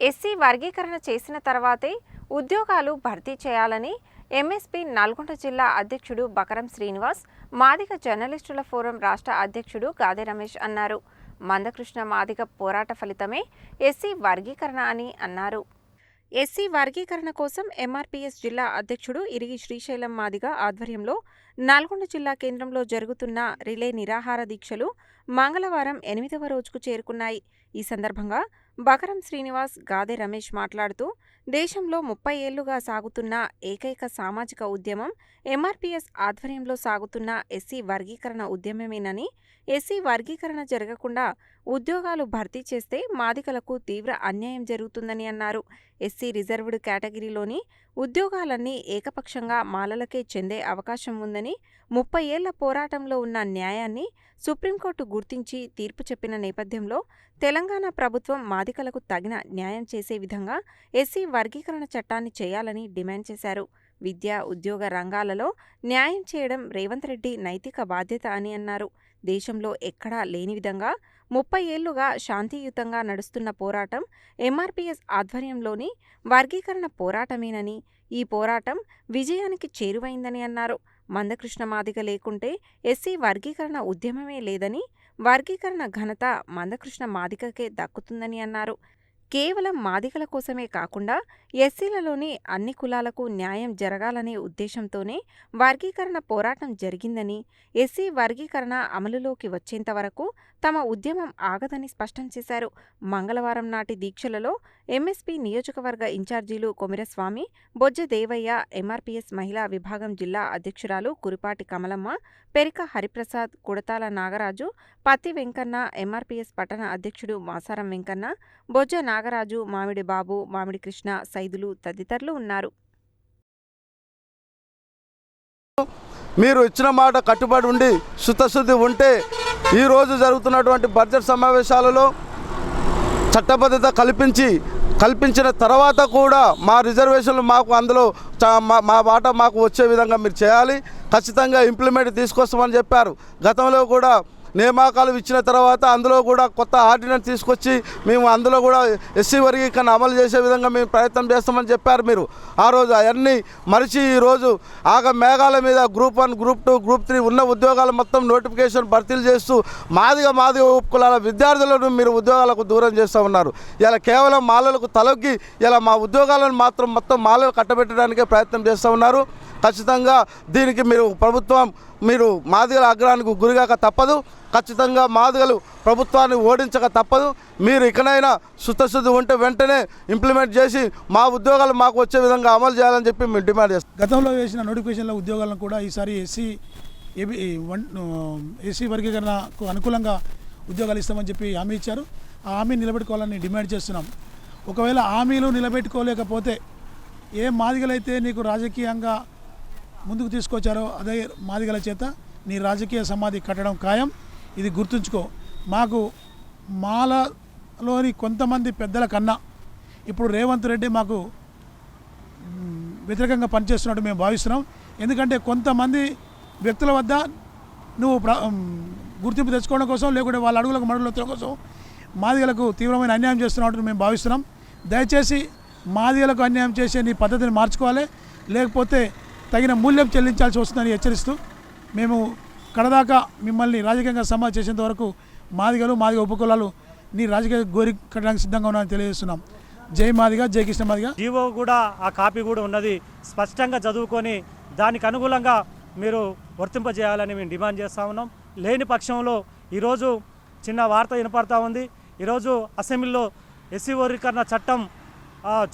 SC వర్గీకరణ చేసిన తర్వాతే ఉద్యోగాలు భర్తీ చేయాలని ఎంఎస్పీ నల్గొండ జిల్లా అధ్యక్షుడు బకరం శ్రీనివాస్, మాదిగ జర్నలిస్టుల ఫోరం రాష్ట్ర అధ్యక్షుడు గాదె రమేష్ అన్నారు. మందకృష్ణ మాదిగ పోరాట ఫలితమే ఎస్సీ వర్గీకరణ అని అన్నారు. ఎస్సీ వర్గీకరణ కోసం ఎంఆర్పీఎస్ జిల్లా అధ్యక్షుడు ఇరిగి శ్రీశైలం మాదిగ ఆధ్వర్యంలో నల్గొండ జిల్లా కేంద్రంలో జరుగుతున్న రిలే నిరాహార దీక్షలు మంగళవారం 8వ రోజుకు చేరుకున్నాయి. ఈ సందర్భంగా బకరం శ్రీనివాస్, గాదె రమేష్ మాట్లాడుతూ, దేశంలో 30 ఏళ్లుగా సాగుతున్న ఏకైక సామాజిక ఉద్యమం ఎంఆర్పీఎస్ ఆధ్వర్యంలో సాగుతున్న ఎస్సీ వర్గీకరణ ఉద్యమమేనని, ఎస్సీ వర్గీకరణ జరగకుండా ఉద్యోగాలు భర్తీ చేస్తే మాదిగలకు తీవ్ర అన్యాయం జరుగుతుందని అన్నారు. ఎస్సీ రిజర్వ్డ్ కేటగిరీలోని ఉద్యోగాలన్నీ ఏకపక్షంగా మాలలకే చెందే అవకాశం ఉందని, 30 ఏళ్ల పోరాటంలో ఉన్న న్యాయాన్ని సుప్రీంకోర్టు గుర్తించి తీర్పు చెప్పిన నేపథ్యంలో తెలంగాణ ప్రభుత్వం మాదిగలకు తగిన న్యాయం చేసే విధంగా ఎస్సీ వర్గీకరణ చట్టాన్ని చేయాలని డిమాండ్ చేశారు. విద్య, ఉద్యోగ రంగాలలో న్యాయం చేయడం రేవంత్ రెడ్డి నైతిక బాధ్యత అని అన్నారు. దేశంలో ఎక్కడా లేని విధంగా 30 ఏళ్లుగా శాంతియుతంగా నడుస్తున్న పోరాటం ఎంఆర్పీఎస్ ఆధ్వర్యంలోని వర్గీకరణ పోరాటమేనని, ఈ పోరాటం విజయానికి చేరువైందని అన్నారు. మందకృష్ణ మాదిగ లేకుంటే ఎస్సీ వర్గీకరణ ఉద్యమమే లేదని, వర్గీకరణ ఘనత మందకృష్ణ మాదిగకే దక్కుతుందని అన్నారు. కేవలం మాదిగల కోసమే కాకుండా ఎస్సీలలోని అన్ని కులాలకు న్యాయం జరగాలనే ఉద్దేశంతోనే వర్గీకరణ పోరాటం జరిగిందని, ఎస్సీ వర్గీకరణ అమలులోకి వచ్చేంత వరకు తమ ఉద్యమం ఆగదని స్పష్టం చేశారు. మంగళవారం నాటి దీక్షలలో ఎంఎస్పీ నియోజకవర్గ ఇన్ఛార్జీలు కొమిరస్వామి, బొజ్జ దేవయ్య, ఎంఆర్పీఎస్ మహిళా విభాగం జిల్లా అధ్యక్షురాలు కురిపాటి కమలమ్మ, పెరిక హరిప్రసాద్, కుడతాల నాగరాజు, పత్తి వెంకన్న, ఎంఆర్పీఎస్ పట్టణ అధ్యక్షుడు మాసారం వెంకన్న, బొజ్జ నాగరాజు, మామిడి బాబు, మామిడి కృష్ణ, సైదులు తదితరులు ఉన్నారు. మీరు ఇచ్చిన మాట కట్టుబడి ఉండి శుద్ధశుద్ధి ఉంటే ఈరోజు జరుగుతున్నటువంటి బడ్జెట్ సమావేశాలలో చట్టబద్ధత కల్పించిన తర్వాత కూడా మా రిజర్వేషన్లు మాకు అందులో మా వాటా మాకు వచ్చే విధంగా మీరు చేయాలి, ఖచ్చితంగా ఇంప్లిమెంట్ తీసుకొస్తామని చెప్పారు. గతంలో కూడా నియామకాలు ఇచ్చిన తర్వాత అందులో కూడా కొత్త ఆర్డినెన్స్ తీసుకొచ్చి మేము అందులో కూడా ఎస్సీ వర్గీకరణ అమలు చేసే విధంగా మేము ప్రయత్నం చేస్తామని చెప్పారు. మీరు ఆ రోజు అవన్నీ మరిచి ఈరోజు మేఘాల మీద గ్రూప్ 1, గ్రూప్ 2, గ్రూప్ 3 ఉన్న ఉద్యోగాలు మొత్తం నోటిఫికేషన్ భర్తీలు చేస్తూ మాదిగ ఉపకులాల విద్యార్థులను మీరు ఉద్యోగాలకు దూరం చేస్తూ ఉన్నారు. ఇలా కేవలం మాలలకు తలొగ్గి ఇలా మా ఉద్యోగాలను మొత్తం మాలలు కట్టబెట్టడానికే ప్రయత్నం చేస్తూ ఉన్నారు. ఖచ్చితంగా దీనికి మీరు మాదిగల ఆగ్రహానికి గురిగాక తప్పదు. ఖచ్చితంగా మాదిగలు ప్రభుత్వాన్ని ఓడించక తప్పదు. మీరు ఇకనైనా శుద్ధశుద్ధి ఉంటే వెంటనే ఇంప్లిమెంట్ చేసి మా ఉద్యోగాలు మాకు వచ్చే విధంగా అమలు చేయాలని చెప్పి మేము డిమాండ్ చేస్తాం. గతంలో వేసిన నోటిఫికేషన్ల ఉద్యోగాలను కూడా ఈసారి ఎస్సీ వర్గీకరణకు అనుకూలంగా ఉద్యోగాలు ఇస్తామని చెప్పి హామీ ఇచ్చారు. ఆ హామీ నిలబెట్టుకోవాలని డిమాండ్ చేస్తున్నాం. ఒకవేళ హామీలు నిలబెట్టుకోలేకపోతే ఏ మాదిగలైతే నీకు రాజకీయంగా ముందుకు తీసుకొచ్చారో అదే మాదిగల చేత నీ రాజకీయ సమాధి కట్టడం ఖాయం. ఇది గుర్తుంచుకో. మాకు మాలలోని కొంతమంది పెద్దల కన్నా ఇప్పుడు రేవంత్ రెడ్డి మాకు వ్యతిరేకంగా పనిచేస్తున్నట్టు మేము భావిస్తున్నాం. ఎందుకంటే కొంతమంది వ్యక్తుల వద్ద నువ్వు గుర్తింపు తెచ్చుకోవడం కోసం, లేకుంటే వాళ్ళ అడుగులకు మడుగులు ఎత్తడం కోసం మాదిగలకు తీవ్రమైన అన్యాయం చేస్తున్నట్టు మేము భావిస్తున్నాం. దయచేసి మాదిగలకు అన్యాయం చేసే నీ పద్ధతిని మార్చుకోవాలి, లేకపోతే తగిన మూల్యం చెల్లించాల్సి వస్తుందని హెచ్చరిస్తూ మేము కడదాకా మిమ్మల్ని రాజకీయంగా సమాధి చేసేంత వరకు మాదిగ ఉపకులాలు నీ రాజకీయ గోరి కట్టడానికి సిద్ధంగా ఉన్నామని తెలియజేస్తున్నాం. జై మాదిగ, జై కృష్ణ మాదిగ. జీవో కూడా ఆ కాపీ కూడా ఉన్నది, స్పష్టంగా చదువుకొని దానికి అనుకూలంగా మీరు వర్తింపజేయాలని మేము డిమాండ్ చేస్తూ ఉన్నాం. లేని పక్షంలో ఈరోజు చిన్న వార్త వినపడతా ఉంది. ఈరోజు అసెంబ్లీలో ఎస్సీ వర్గీకరణ చట్టం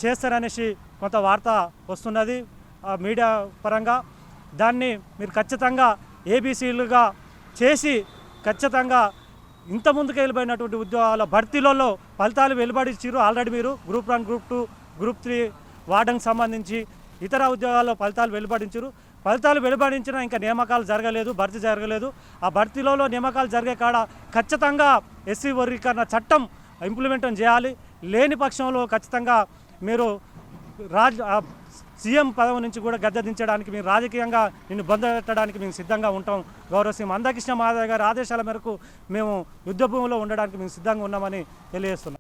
చేస్తారనేసి కొంత వార్త వస్తున్నది మీడియా పరంగా. దాన్ని మీరు ఖచ్చితంగా ఏబీసీలుగా చేసి ఖచ్చితంగా ఇంత ముందుకు వెళ్ళిపోయినటువంటి ఉద్యోగాల భర్తీలలో ఫలితాలు వెలువడించారు. ఆల్రెడీ మీరు గ్రూప్ 1, గ్రూప్ 2, గ్రూప్ 3 వార్డుకు సంబంధించి ఇతర ఉద్యోగాల్లో ఫలితాలు వెలువడించారు. ఫలితాలు వెలువడించినా ఇంకా నియామకాలు జరగలేదు, భర్తీ జరగలేదు. ఆ భర్తీలలో నియామకాలు జరిగే కాడ ఖచ్చితంగా ఎస్సీ వర్గీకరణ చట్టం ఇంప్లిమెంట్ చేయాలి. లేని పక్షంలో ఖచ్చితంగా మీరు సీఎం పదవి నుంచి కూడా గద్దె దించడానికి మేము రాజకీయంగా నిన్ను బంధపెట్టడానికి మేము సిద్ధంగా ఉంటాం. గౌరవ శ్రీ మందకృష్ణ మాదిగ గారి ఆదేశాల మేరకు మేము యుద్ధ భూమిలో ఉండడానికి మేము సిద్ధంగా ఉన్నామని తెలియజేస్తున్నాం.